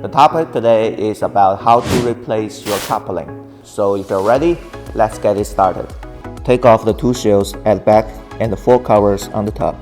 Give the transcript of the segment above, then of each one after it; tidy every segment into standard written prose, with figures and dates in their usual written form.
The topic today is about how to replace your coupling. So if you're ready, let's get it started. Take off the two shields at the back and the four covers on the top.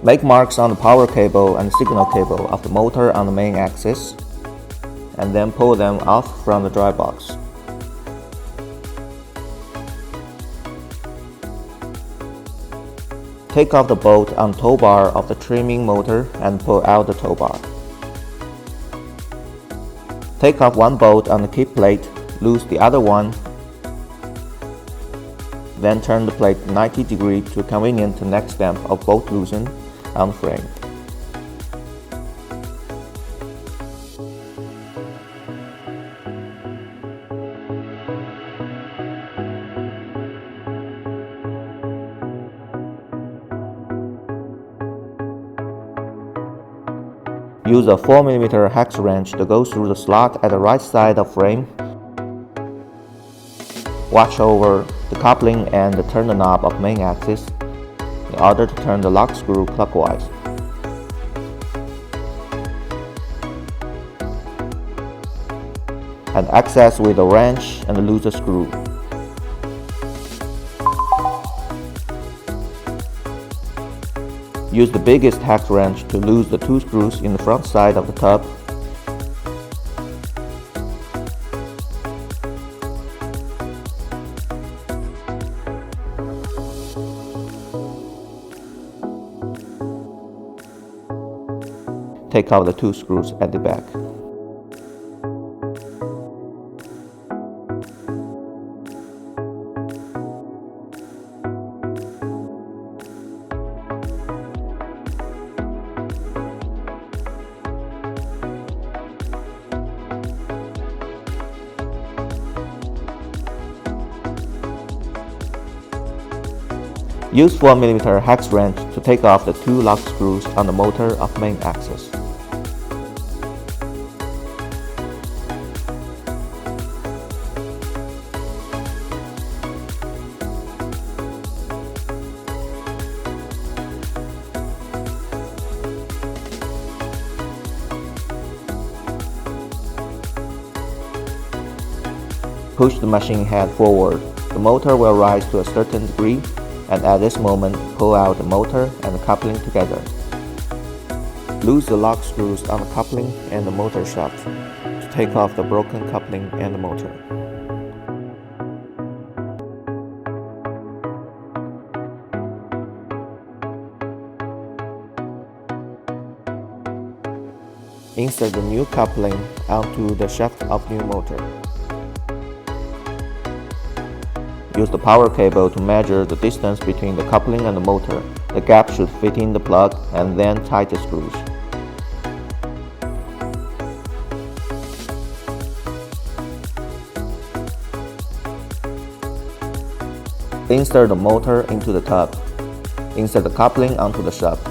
Make marks on the power cable and signal cable of the motor on the main axis, and then pull them off from the dry box. Take off the bolt on the tow bar of the trimming motor and pull out the tow bar. Take off one bolt on the kick plate, loose the other one, then turn the plate 90 degrees to convenient neck stamp of bolt loosen on the frame. Use a 4mm hex wrench to go through the slot at the right side of the frame. Watch over the coupling and turn the knob of main axis in order to turn the lock screw clockwise. And access with a wrench and loose the screw. Use the biggest hex wrench to loose the two screws in the front side of the tub. Take out the two screws at the back. Use 4mm hex wrench to take off the two lock screws on the motor of main axis. Push the machine head forward. The motor will rise to a certain degree, and at this moment, pull out the motor and the coupling together. Loose the lock screws on the coupling and the motor shaft to take off the broken coupling and the motor. Insert the new coupling onto the shaft of new motor. Use the power cable to measure the distance between the coupling and the motor. The gap should fit in the plug, and then tight the screws. Insert the motor into the tub. Insert the coupling onto the shaft.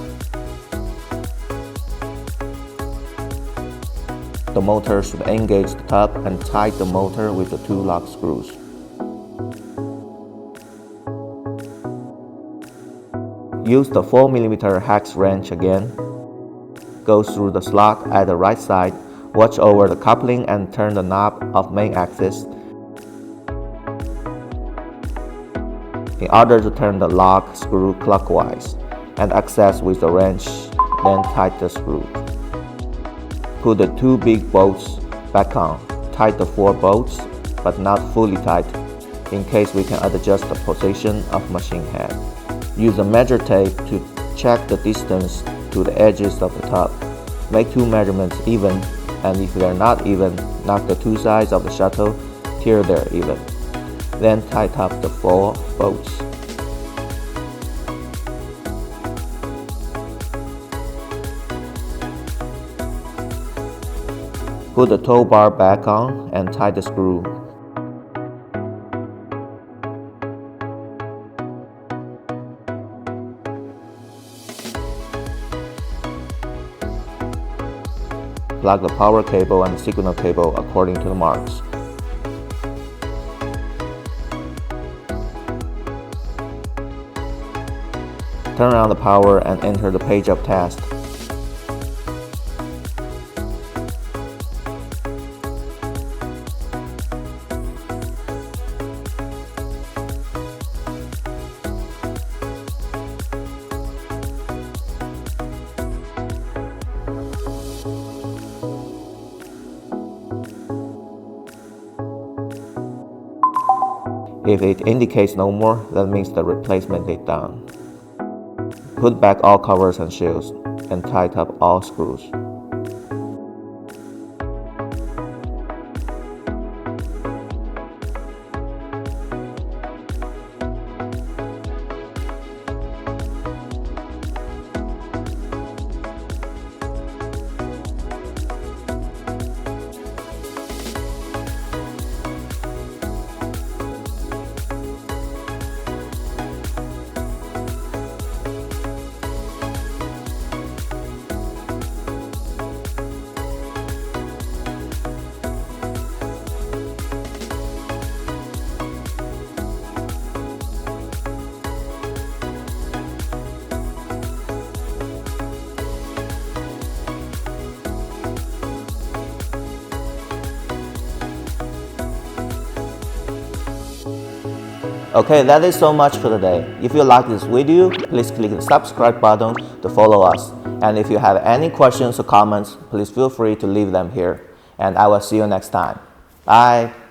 The motor should engage the tub and tighten the motor with the two lock screws. Use the 4mm hex wrench again. Go through the slot at the right side, watch over the coupling and turn the knob of main axis in order to turn the lock screw clockwise, and access with the wrench, then tighten the screw. Put the two big bolts back on tight the 4 bolts, but not fully tight, in case we can adjust the position of machine head. Use a measure tape to check the distance to the edges of the top. Make 2 measurements even, and if they're not even, knock the 2 sides of the shuttle till they're even. Then tighten up the 4 bolts. Put the tow bar back on and tie the screw. Plug the power cable and the signal cable according to the marks. Turn on the power and enter the page of task. If it indicates no more, that means the replacement is done. Put back all covers and shields, and tighten up all screws. Okay, that is so much for today. If you like this video, please click the subscribe button to follow us. And if you have any questions or comments, please feel free to leave them here. And I will see you next time. Bye.